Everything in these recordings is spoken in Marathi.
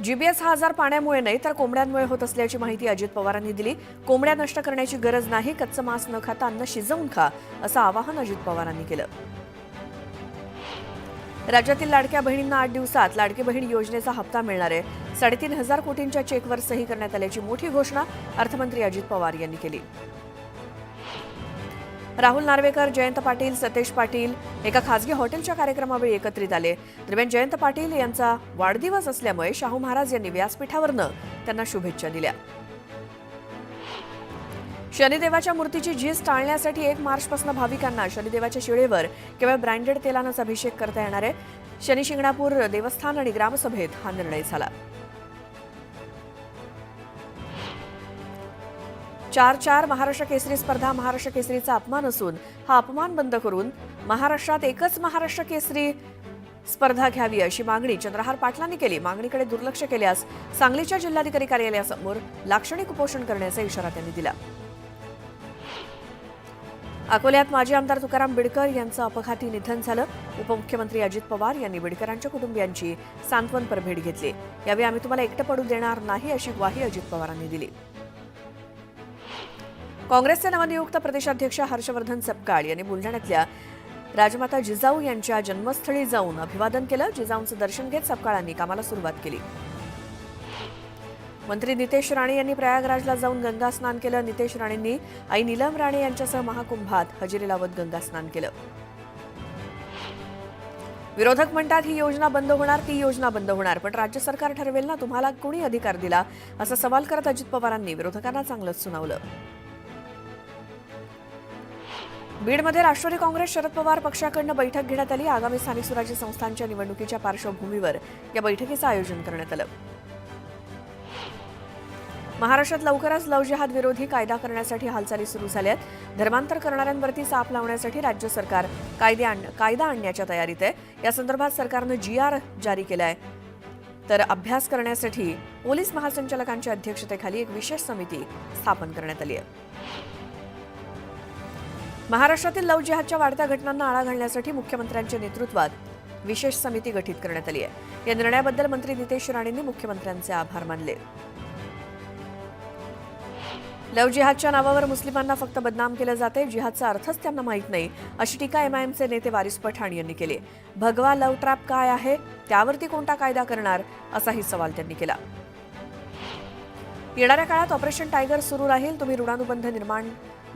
जीबीएस हा आजार पाण्यामुळे नाही तर कोंबड्यांमुळे होत असल्याची माहिती अजित पवारांनी दिली. कोंबड्या नष्ट करण्याची गरज नाही, कच्चं मांस न खाता अन्न शिजवून खा, असं आवाहन अजित पवारांनी केलं. राज्यातील लाडक्या बहिणींना 8 दिवसात लाडकी बहीण योजनेचा हप्ता मिळणार आहे. 3,500 कोटींच्या चेकवर सही करण्यात आल्याची मोठी घोषणा अर्थमंत्री अजित पवार यांनी केली. राहुल नार्वेकर, जयंत पाटील, सतेज पाटील एका खासगी हॉटेलच्या कार्यक्रमावेळी एकत्रित आले. दरम्यान जयंत पाटील यांचा वाढदिवस असल्यामुळे शाहू महाराज यांनी व्यासपीठावरनं त्यांना शुभेच्छा दिल्या. शनिदेवाच्या मूर्तीची झीज टाळण्यासाठी 1 मार्चपासून भाविकांना शनिदेवाच्या शिळेवर केवळ ब्रँडेड तेलानंच अभिषेक करता येणार आहे. शनी शिंगणापूर देवस्थान आणि ग्रामसभेत हा निर्णय झाला. 4-4 महाराष्ट्र केसरी स्पर्धा महाराष्ट्र केसरीचा अपमान असून हा अपमान बंद करून महाराष्ट्रात एकच महाराष्ट्र केसरी स्पर्धा घ्यावी अशी मागणी चंद्रहार पाटलांनी केली. मागणीकडे दुर्लक्ष केल्यास सांगलीच्या जिल्हाधिकारी कार्यालयासमोर लाक्षणिक उपोषण करण्याचा इशारा त्यांनी दिला. अकोल्यात माजी आमदार तुकाराम बिडकर यांचं अपघाती निधन झालं. उपमुख्यमंत्री अजित पवार यांनी बिडकरांच्या कुटुंबियांची सांत्वनपर भेट घेतली. यावेळी आम्ही तुम्हाला एकटं पडू देणार नाही अशी ग्वाही अजित पवारांनी दिली. काँग्रेसचे नवनियुक्त प्रदेशाध्यक्ष हर्षवर्धन सपकाळ यांनी बुलढाण्यातल्या राजमाता जिजाऊ यांच्या जन्मस्थळी जाऊन अभिवादन केलं. जिजाऊंचं दर्शन घेत सपकाळांनी कामाला सुरुवात केली. मंत्री नितेश राणे यांनी प्रयागराजला जाऊन गंगा स्नान केलं. नितेश राणेंनी आई नीलम राणे यांच्यासह महाकुंभात हजेरी लावत गंगा स्नान केलं. विरोधक म्हणतात ही योजना बंद होणार, ती योजना बंद होणार, पण राज्य सरकार ठरवेल ना, तुम्हाला कोणी अधिकार दिला, असा सवाल करत अजित पवारांनी विरोधकांना चांगलंच सुनावलं. बीडमध्ये राष्ट्रवादी काँग्रेस शरद पवार पक्षाकडून बैठक घेण्यात आली. आगामी स्थानिक स्वराज्य संस्थांच्या निवडणुकीच्या पार्श्वभूमीवर या बैठकीचं आयोजन करण्यात आलं. महाराष्ट्रात लवकरच लव्ह जिहाद विरोधी कायदा करण्यासाठी हालचाली सुरू झाल्यात. धर्मांतर करणाऱ्यांवरती चाप लावण्यासाठी राज्य सरकार कायदा आणण्याच्या तयारीत आहे. या संदर्भात सरकारनं GR जारी केलाय. तर अभ्यास करण्यासाठी पोलीस महासंचालकांच्या अध्यक्षतेखाली एक विशेष समिती स्थापन करण्यात आली आहे. महाराष्ट्रातील लव्ह जिहादच्या वाढत्या घटनांना आळा घालण्यासाठी मुख्यमंत्र्यांच्या नेतृत्वात विशेष समिती गठीत करण्यात आली आहे. या निर्णयाबद्दल मंत्री नितेश राणेंनी मुख्यमंत्र्यांचे आभार मानले. लव्ह जिहादच्या नावावर मुस्लिमांना फक्त बदनाम केलं जाते, जिहादचा अर्थच त्यांना माहीत नाही, अशी टीका MIMचे नेते वारिस पठाण यांनी केली. भगवा लव्ह ट्रॅप काय आहे, त्यावरती कोणता कायदा करणार, असाही सवाल त्यांनी केला. येणाऱ्या काळात ऑपरेशन टायगर सुरू राहील. तुम्ही ऋणानुबंध निर्माण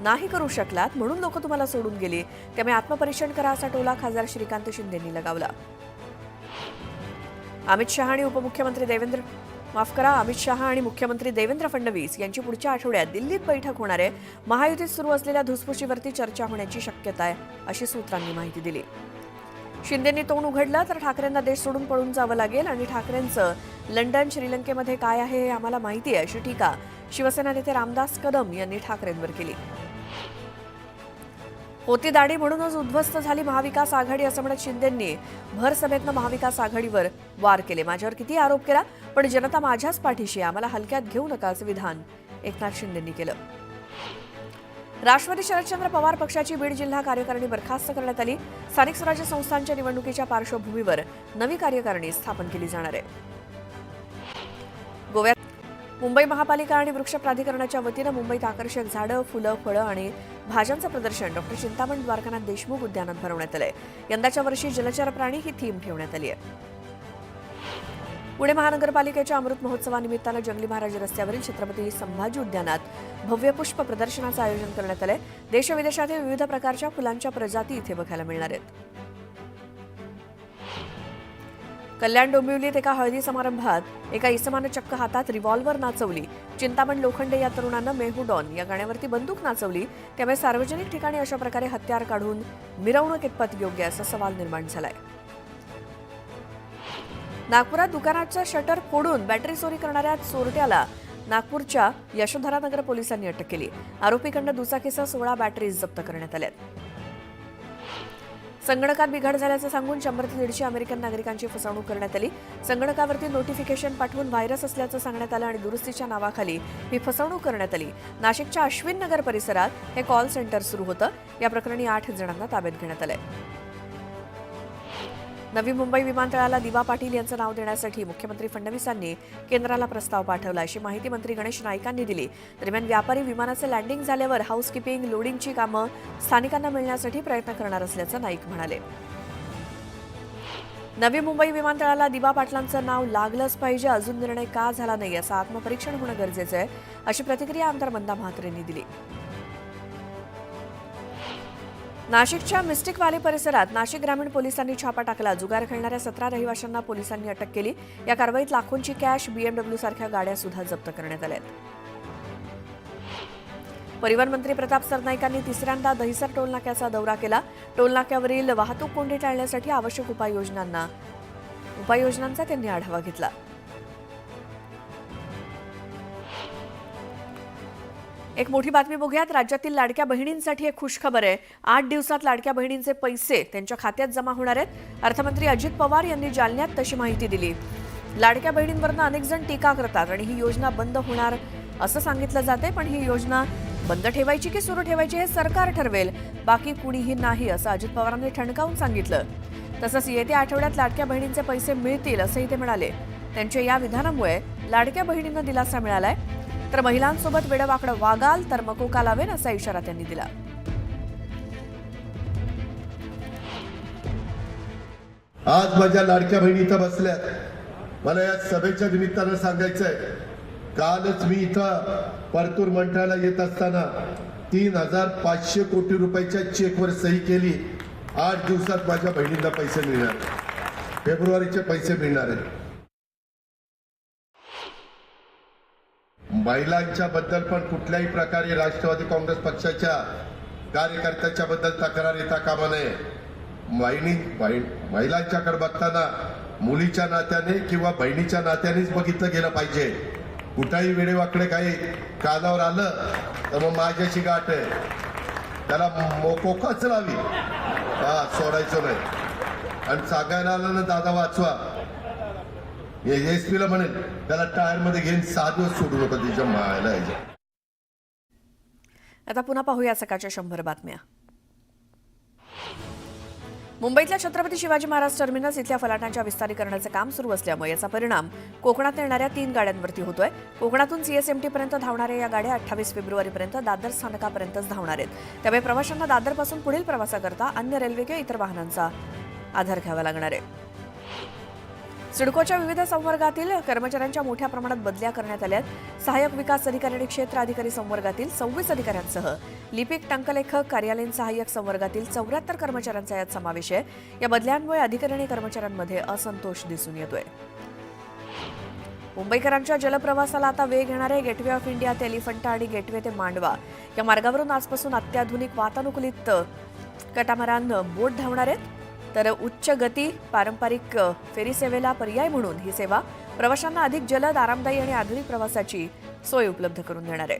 नाही करू शकलात म्हणून लोक तुम्हाला सोडून गेली, त्यामुळे आत्मपरीक्षण करा, असा टोला खासदार श्रीकांत शिंदेंनी लगावला. अमित शहा आणि मुख्यमंत्री देवेंद्र फडणवीस यांची पुढच्या आठवड्यात दिल्लीत बैठक होणार आहे. महायुतीत सुरू असलेल्या धुसफुशीवरती चर्चा होण्याची शक्यता आहे, अशी सूत्रांनी माहिती दिली. शिंदेंनी तोंड उघडलं तर ठाकरेंना देश सोडून पळून जावं लागेल आणि ठाकरेंचं लंडन श्रीलंकेमध्ये काय आहे हे आम्हाला माहिती आहे, अशी टीका शिवसेना नेते रामदास कदम यांनी ठाकरेंवर केली. होती दाढी म्हणूनच उद्ध्वस्त झाली महाविकास आघाडी, असं म्हणत शिंदेंनी भर सभेतनं महाविकास आघाडीवर वार केले. माझ्यावर किती आरोप केला, पण जनता माझ्याच पाठीशी, आम्हाला हलक्यात घेऊ नका, असं विधान एकनाथ शिंदेंनी केलं. राष्ट्रवादी शरदचंद्र पवार पक्षाची बीड जिल्हा कार्यकारिणी बरखास्त करण्यात आली. स्थानिक स्वराज्य संस्थांच्या निवडणुकीच्या पार्श्वभूमीवर नवी कार्यकारिणी स्थापन केली जाणार आहे. गोव्यात मुंबई महापालिका आणि वृक्ष प्राधिकरणाच्या वतीनं मुंबईत आकर्षक झाडं, फुलं, फळं आणि भाज्यांचं प्रदर्शन डॉ. चिंतामण द्वारकानाथ देशमुख उद्यानात भरवण्यात आलंय. यंदाच्या वर्षी जलचर प्राणी ही थीम ठेवण्यात आली आहे. पुणे महानगरपालिकेच्या अमृत महोत्सवानिमित्तानं जंगली महाराज रस्त्यावरील छत्रपती संभाजी उद्यानात भव्य पुष्प प्रदर्शनाचं आयोजन करण्यात आलंय. देशविदेशातील विविध प्रकारच्या फुलांच्या प्रजाती इथे बघायला मिळणार आहेत. कल्याण डोंबिवलीत एका हळदी समारंभात एका इसमानं चक्क हातात रिव्हॉल्वर नाचवली. चिंतामण लोखंडे या तरुणानं मेहू डॉन या गाण्यावरती बंदूक नाचवली, त्यामुळे सार्वजनिक ठिकाणी अशा प्रकारे हत्यार काढून मिरवणूक कितपत योग्य, असा सवाल निर्माण झालाय. नागपुरात दुकानाचं शटर फोडून बॅटरी चोरी करणाऱ्या चोरट्याला नागपूरच्या यशोधरानगर पोलिसांनी अटक केली. आरोपीकडनं दुचाकीसह 16 बॅटरीज जप्त करण्यात आल्या. संगणकात बिघाड झाल्याचं सांगून 100 ते 150 अमेरिकन नागरिकांची फसवणूक करण्यात आली. संगणकावरती नोटिफिकेशन पाठवून व्हायरस असल्याचं सांगण्यात आलं आणि दुरुस्तीच्या नावाखाली ही फसवणूक करण्यात आली. नाशिकच्या अश्विन नगर परिसरात हे कॉल सेंटर सुरू होतं. या प्रकरणी 8 जणांना ताब्यात घेण्यात आलंय. नवी मुंबई विमानतळाला दिवा पाटील यांचं नाव देण्यासाठी मुख्यमंत्री फडणवीसांनी केंद्राला प्रस्ताव पाठवला, अशी माहिती मंत्री गणेश नाईकांनी दिली. दरम्यान व्यापारी विमानाचे लँडिंग झाल्यावर हाऊसकीपिंग, लोडिंगची कामं स्थानिकांना मिळण्यासाठी प्रयत्न करणार असल्याचं नाईक म्हणाले. नवी मुंबई विमानतळाला दिवा पाटलांचं नाव लागलंच पाहिजे, अजून निर्णय का झाला नाही असं आत्मपरीक्षण होणं गरजेचं आहे, अशी प्रतिक्रिया आमदार मंदा म्हात्रेंनी दिली. नाशिकच्या मिस्टिक व्हॅली परिसरात नाशिक ग्रामीण पोलिसांनी छापा टाकला. जुगार खेळणाऱ्या 17 रहिवाशांना पोलिसांनी अटक केली. या कारवाईत लाखोंची कॅश, BMW सारख्या गाड्या सुद्धा जप्त करण्यात आल्या. परिवहन मंत्री प्रताप सरनाईकांनी तिसऱ्यांदा दहिसर टोलनाक्याचा दौरा केला. टोलनाक्यावरील वाहतूक कोंडी टाळण्यासाठी आवश्यक उपाययोजनांचा त्यांनी आढावा घेतला. एक मोठी बातमी बघूयात. राज्यातील लाडक्या बहिणींसाठी एक खुशखबर आहे. 8 दिवसात लाडक्या बहिणींचे पैसे त्यांच्या खात्यात जमा होणार आहेत. अर्थमंत्री अजित पवार यांनी जालन्यात तशी माहिती दिली. लाडक्या बहिणींवरनं अनेक जण टीका करतात आणि ही योजना बंद होणार असं सांगितलं जाते, पण ही योजना बंद ठेवायची की सुरू ठेवायची हे सरकार ठरवेल, बाकी कुणीही नाही, असं अजित पवारांनी ठणकावून सांगितलं. तसंच येत्या आठवड्यात लाडक्या बहिणींचे पैसे मिळतील असंही ते म्हणाले. त्यांच्या या विधानामुळे लाडक्या बहिणींना दिलासा मिळालाय. तर महिलांसोबत वेडवाकडं वागाल तर मकोका लावेल असा इशारा त्यांनी दिला. आज माझ्या लाडक्या बहिणी इथं बसल्यात. मला या सभेच्या निमित्तानं सांगायचंय, कालच मी इथं परतूर मंठ्याला येत असताना 3,500 कोटी रुपयाच्या चेकवर सही केली. 8 दिवसात माझ्या बहिणींना पैसे मिळणार, फेब्रुवारीचे पैसे मिळणार आहेत. महिलांच्या बद्दल पण कुठल्याही प्रकारे राष्ट्रवादी काँग्रेस पक्षाच्या कार्यकर्त्याच्या बद्दल तक्रार येता कामा नये. महिलांच्याकडे बघताना मुलीच्या नात्याने किंवा बहिणीच्या नात्यानेच बघितलं गेलं पाहिजे. कुठेही वेडेवाकडे काही कानावर आलं तर मग माझ्याशी गाठ आहे, त्याला मोकोकाच लावी, सोडायचं नाही. आणि सांगायला आलं ना दादा वाचवा, एसपीला म्हणेल त्याला टायर मध्ये घेऊन 6 दिवस सोडू नका तिच्या मायला. आता पुन्हा पाहूया सकाळच्या 100 बातम्या. मुंबईतल्या छत्रपती शिवाजी महाराज टर्मिनस इथल्या फलाटांच्या विस्तारीकरणाचं काम सुरू असल्यामुळे याचा परिणाम कोकणात येणाऱ्या 3 गाड्यांवरती होतोय. कोकणातून CSMT पर्यंत धावणाऱ्या या गाड्या 28 फेब्रुवारीपर्यंत दादर स्थानकापर्यंतच धावणार आहेत. त्यामुळे प्रवाशांना दादरपासून पुढील प्रवासाकरता अन्य रेल्वे किंवा इतर वाहनांचा आधार घ्यावा लागणार आहे. सिडकोच्या विविध संवर्गातील कर्मचाऱ्यांच्या मोठ्या प्रमाणात बदल्या करण्यात आल्या. सहाय्यक विकास अधिकारी आणि क्षेत्र अधिकारी संवर्गातील 26 अधिकाऱ्यांसह लिपिक, टंकलेखक, कार्यालयीन सहाय्यक संवर्गातील 74 कर्मचाऱ्यांचा यात समावेश आहे. या बदल्यांमुळे अधिकारी आणि कर्मचाऱ्यांमध्ये असंतोष दिसून येतोय. मुंबईकरांच्या जलप्रवासाला आता वेग येणार आहे. गेटवे ऑफ इंडिया ते एलिफंटा आणि गेटवे ते मांडवा या मार्गावरून आजपासून अत्याधुनिक वातानुकूलित कटामरान बोट धावणार आहेत. तर उच्च गती पारंपरिक फेरी सेवेला पर्याय म्हणून ही सेवा प्रवाशांना अधिक जलद, आरामदायी आणि आधुनिक प्रवासाची सोय उपलब्ध करून देणार आहे.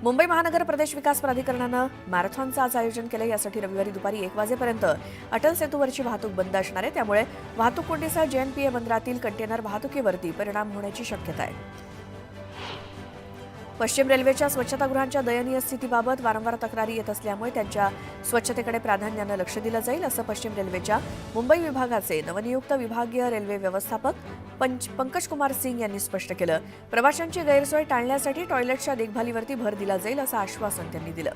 मुंबई महानगर प्रदेश विकास प्राधिकरणानं मॅरेथॉनचं आज आयोजन केलं. यासाठी रविवारी दुपारी 1 वाजेपर्यंत अटल सेतूवरची वाहतूक बंद असणार आहे. त्यामुळे वाहतूक कोंडीसह JNPA बंदरातील कंटेनर वाहतुकीवरती परिणाम होण्याची शक्यता आहे. पश्चिम रेल्वेच्या स्वच्छतागृहांच्या दयनीय स्थितीबाबत वारंवार तक्रारी येत असल्यामुळे त्यांच्या स्वच्छतेकडे प्राधान्यानं लक्ष दिलं जाईल, असं पश्चिम रेल्वेच्या मुंबई विभागाचे नवनियुक्त विभागीय रेल्वे व्यवस्थापक पंकज कुमार सिंग यांनी स्पष्ट केलं. प्रवाशांची गैरसोय टाळण्यासाठी टॉयलेटच्या देखभालीवरती भर दिला जाईल, असं आश्वासन त्यांनी दिलं.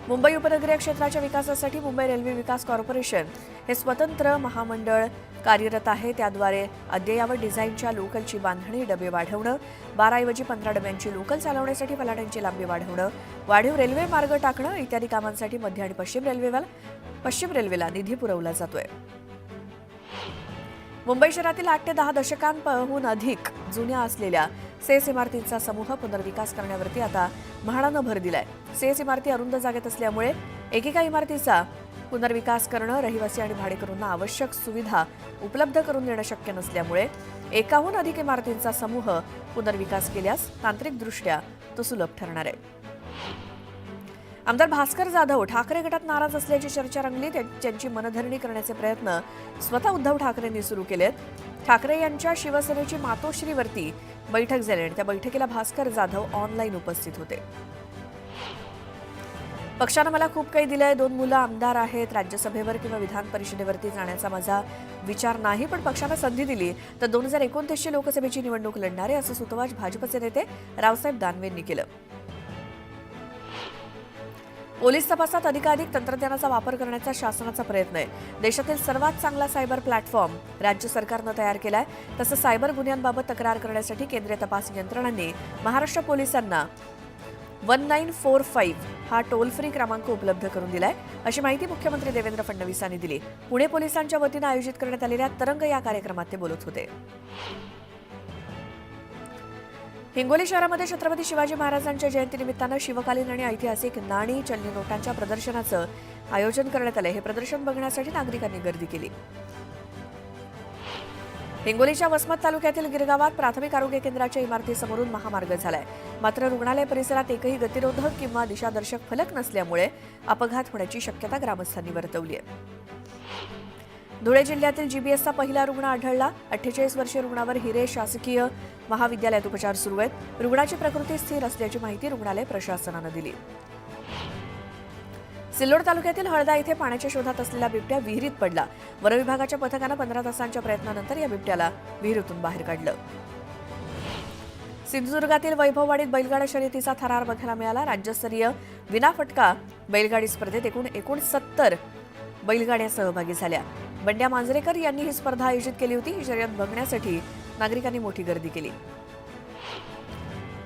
मुंबई उपनगरीय क्षेत्राच्या विकासासाठी मुंबई रेल्वे विकास कॉर्पोरेशन हे स्वतंत्र महामंडळ कार्यरत आहे. त्याद्वारे अद्ययावत डिझाईनच्या लोकलची बांधणी, डबे वाढवणं, 12 ऐवजी 15 डब्यांची लोकल चालवण्यासाठी फलाटांची लांबी वाढवणं, वाढीव रेल्वे मार्ग टाकणं इत्यादी कामांसाठी मध्य आणि पश्चिम रेल्वेला निधी पुरवला जातोय. मुंबई शहरातील 8 ते 10 दशकांहून अधिक जुन्या असलेल्या सेस इमारतींचा समूह पुनर्विकास करण्यावरती आता म्हाडानं भर दिलाय. सेस इमारती अरुंद जागेत असल्यामुळे एकेका इमारतीचा पुनर्विकास करणं, रहिवासी आणि भाडेकरूंना आवश्यक सुविधा उपलब्ध करून देणं शक्य नसल्यामुळे एकाहून अधिक इमारतींचा समूह पुनर्विकास केल्यास तांत्रिकदृष्ट्या तो सुलभ ठरणार आहे. आमदार भास्कर जाधव ठाकरे गटात नाराज असल्याची चर्चा रंगली. त्यांची मनधरणी करण्याचे प्रयत्न स्वतः उद्धव ठाकरेंनी सुरू केलेत. ठाकरे यांच्या शिवसेनेची मातोश्रीवरती बैठक झाली आणि त्या बैठकीला भास्कर जाधव ऑनलाईन उपस्थित होते. पक्षानं मला खूप काही दिलंय, 2 मुलं आमदार आहेत, राज्यसभेवर किंवा विधान परिषदेवरती जाण्याचा माझा विचार नाही, पण पक्षानं संधी दिली तर 2029ची लोकसभेची निवडणूक लढणार आहे, असं सुतोवाच भाजपचे नेते रावसाहेब दानवेंनी केलं. पोलीस तपासात अधिकाधिक तंत्रज्ञानाचा वापर करण्याचा शासनाचा प्रयत्न आहे. देशातील सर्वात चांगला सायबर प्लॅटफॉर्म राज्य सरकारनं तयार केलाय. तसंच सायबर गुन्ह्यांबाबत तक्रार करण्यासाठी केंद्रीय तपास यंत्रणांनी महाराष्ट्र पोलिसांना 1945 हा टोल फ्री क्रमांक उपलब्ध करून दिलाय, अशी माहिती मुख्यमंत्री देवेंद्र फडणवीस यांनी दिली. पुणे पोलिसांच्या वतीनं आयोजित करण्यात आलेल्या तरंग या कार्यक्रमात ते बोलत होते. हिंगोली शहरामध्ये छत्रपती शिवाजी महाराजांच्या जयंतीनिमित्तानं शिवकालीन आणि ऐतिहासिक नाणी चलनी नोटांच्या प्रदर्शनाचं आयोजन करण्यात आलं. हे प्रदर्शन बघण्यासाठी नागरिकांनी गर्दी केली. हिंगोलीच्या वसमत तालुक्यातील गिरगावात प्राथमिक आरोग्य केंद्राच्या इमारतीसमोरून महामार्ग झालाय. मात्र रुग्णालय परिसरात एकही गतिरोधक किंवा दिशादर्शक फलक नसल्यामुळे अपघात होण्याची शक्यता ग्रामस्थांनी वर्तवली आहे. धुळे जिल्ह्यातील जीबीएसचा पहिला रुग्ण आढळला. 48 वर्षीय रुग्णावर हिरे शासकीय महाविद्यालयात उपचार सुरू आहेत. रुग्णाची प्रकृती स्थिर असल्याची माहिती रुग्णालय प्रशासनानं दिली. सिल्लोड तालुक्यातील हळदा इथे पाण्याच्या शोधात असलेला बिबट्या विहिरीत पडला. वनविभागाच्या पथकानं 15 तासांच्या प्रयत्नानंतर या बिबट्याला विहिरीतून बाहेर काढलं. सिंधुदुर्गातील वैभववाडीत बैलगाडा शर्यतीचा थरार बघायला मिळाला. राज्यस्तरीय विनाफटका बैलगाडी स्पर्धेत एकूण 69 बैलगाड्या सहभागी झाल्या. बंड्या मांजरेकर यांनी ही स्पर्धा आयोजित केली होती. ही शर्यत बघण्यासाठी नागरिकांनी मोठी गर्दी केली.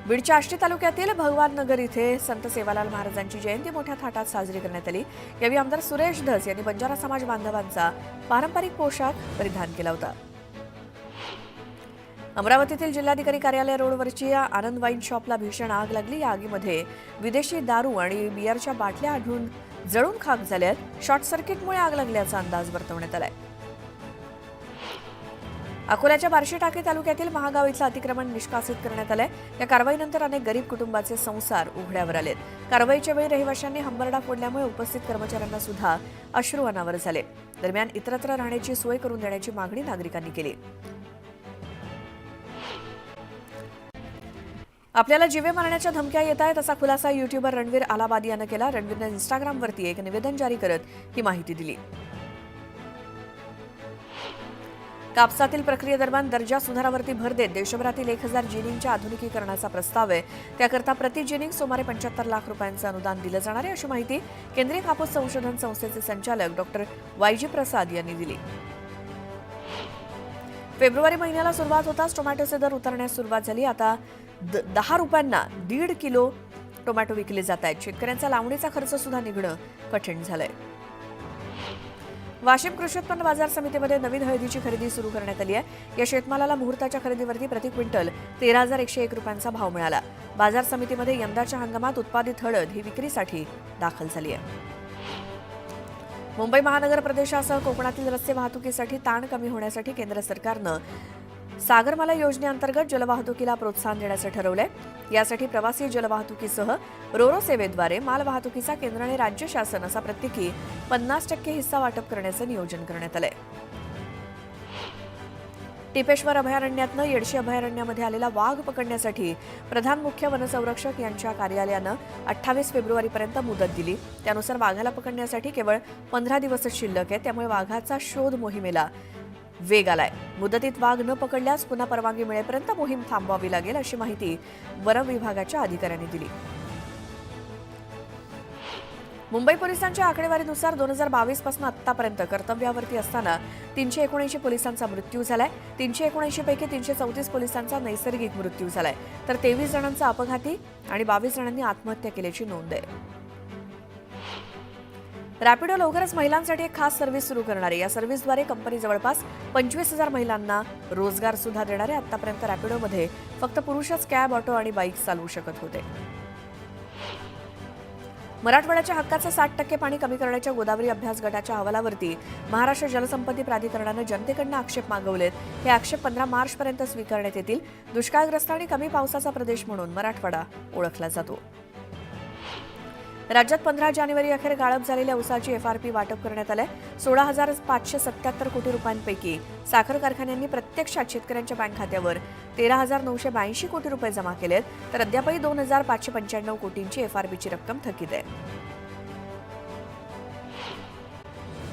बीडच्या आष्टी तालुक्यातील भगवान नगर इथे संत सेवालाल महाराजांची जयंती मोठ्या थाटात साजरी करण्यात आली. यावेळी आमदार सुरेश धस यांनी बंजारा समाज बांधवांचा पारंपरिक पोशाख परिधान केला होता. अमरावतीतील जिल्हाधिकारी कार्यालय रोडवरची आनंद वाईन शॉपला भीषण आग लागली. या आगीमध्ये विदेशी दारू आणि बियरच्या बाटल्या आढळून जळून खाक झाल्यात. शॉर्ट सर्किटमुळे आग लागल्याचा अंदाज वर्तवण्यात आलाय. अकोल्याच्या बार्शी टाकी तालुक्यातील महागाव इथलं अतिक्रमण निष्कासित करण्यात आलंय. या कारवाईनंतर अनेक गरीब कुटुंबाचे संसार उघड्यावर आलेत. कारवाईच्या वेळी रहिवाशांनी हंबरडा फोडल्यामुळे उपस्थित कर्मचाऱ्यांना सुद्धा अश्रू अनावर झाले. दरम्यान इतरत्र राहण्याची सोय करून देण्याची मागणी नागरिकांनी केली. आपल्याला जीवे मारण्याच्या धमक्या येत आहेत असा खुलासा युट्यूबर रणवीर आलाबादी यानं केला. रणवीरनं इन्स्टाग्रामवरती एक निवेदन जारी करत ही माहिती दिली. कापसातील प्रक्रियेदरम्यान दर्जा सुधारावरती भर देत देशभरातील 1000 जिनिंगच्या आधुनिकीकरणाचा प्रस्ताव आहे. त्याकरता प्रति जिनिंग सुमारे 75 लाख रुपयांचं अनुदान दिलं जाणार आहे, अशी माहिती केंद्रीय कापूस संशोधन संस्थेचे संचालक डॉक्टर वायजी प्रसाद यांनी दिली. फेब्रुवारी महिन्याला सुरुवात होताच टोमॅटोचे दर उतरण्यास सुरुवात झाली. आता 10 रुपयांना 1.5 किलो टोमॅटो विकले जात आहेत. शेतकऱ्यांचा लावणीचा खर्च सुद्धा निघणं कठीण झालंय. वाशिम कृषी उत्पन्न बाजार समितीमध्ये नवीन हळदीची खरेदी सुरू करण्यात आली आहे. या शेतमालाला मुहूर्ताच्या खरेदीवरती प्रति क्विंटल 13,101 रुपयांचा भाव मिळाला. बाजार समितीमध्ये यंदाच्या हंगामात उत्पादित हळद ही विक्रीसाठी दाखल झाली आहे. मुंबई महानगर प्रदेशासह कोकणातील रस्ते वाहतुकीसाठी ताण कमी होण्यासाठी केंद्र सरकारनं सागरमाला योजनेअंतर्गत जलवाहतुकीला प्रोत्साहन देण्याचं ठरवलंय. यासाठी प्रवासी जलवाहतुकीसह रोरो सेवेद्वारे मालवाहतुकीचा केंद्र आणि राज्य शासन असा प्रत्येकी 50% हिस्सा वाटप करण्याचं नियोजन करण्यात आलंय. टिपेश्वर अभयारण्यातनं येडशी अभयारण्यामध्ये आलेला वाघ पकडण्यासाठी प्रधान मुख्य वनसंरक्षक यांच्या कार्यालयानं 28 फेब्रुवारीपर्यंत मुदत दिली. त्यानुसार वाघाला पकडण्यासाठी केवळ 15 दिवसच शिल्लक आहे. त्यामुळे वाघाचा शोध मोहिमेला वेग आलाय. मुदतीत वाघ न पकडल्यास पुन्हा परवानगी मिळेपर्यंत मोहीम थांबवावी लागेल, अशी माहिती वन विभागाच्या अधिकाऱ्यांनी दिली. मुंबई पोलिसांच्या आकडेवारीनुसार 2022 पासून आतापर्यंत कर्तव्यावरती असताना 379 पोलिसांचा मृत्यू झालाय. 379 पैकी 334 पोलिसांचा नैसर्गिक मृत्यू झालाय, तर 23 जणांचा अपघाती आणि 22 जणांनी आत्महत्या केल्याची नोंद आहे. रॅपिडो लवकरच महिलांसाठी एक खास सर्व्हिस सुरू करणार आहे. या सर्व्हिसद्वारे कंपनी जवळपास 25,000 महिलांना रोजगार सुद्धा देणार आहे. आतापर्यंत रॅपिडोमध्ये फक्त पुरुषच कॅब, ऑटो आणि बाईक चालवू शकत होते. मराठवाड्याच्या हक्काचं 60% पाणी कमी करण्याच्या गोदावरी अभ्यास गटाच्या अहवालावरती महाराष्ट्र जलसंपत्ती प्राधिकरणानं जनतेकडून आक्षेप मागवलेत. हे आक्षेप 15 मार्चपर्यंत स्वीकारण्यात येतील. दुष्काळग्रस्त आणि कमी पावसाचा प्रदेश म्हणून मराठवाडा ओळखला जातो. राज्यात 15 जानेवारी अखेर गाळप झालेल्या ऊसाची FRP वाटप करण्यात आलंय. 16,577 कोटी रुपयांपैकी साखर कारखान्यांनी प्रत्यक्षात शेतकऱ्यांच्या बँक खात्यावर 13,982 कोटी रुपये जमा केलेत, तर अद्यापही 2,595 कोटींची FRPची रक्कम थकीत आहे.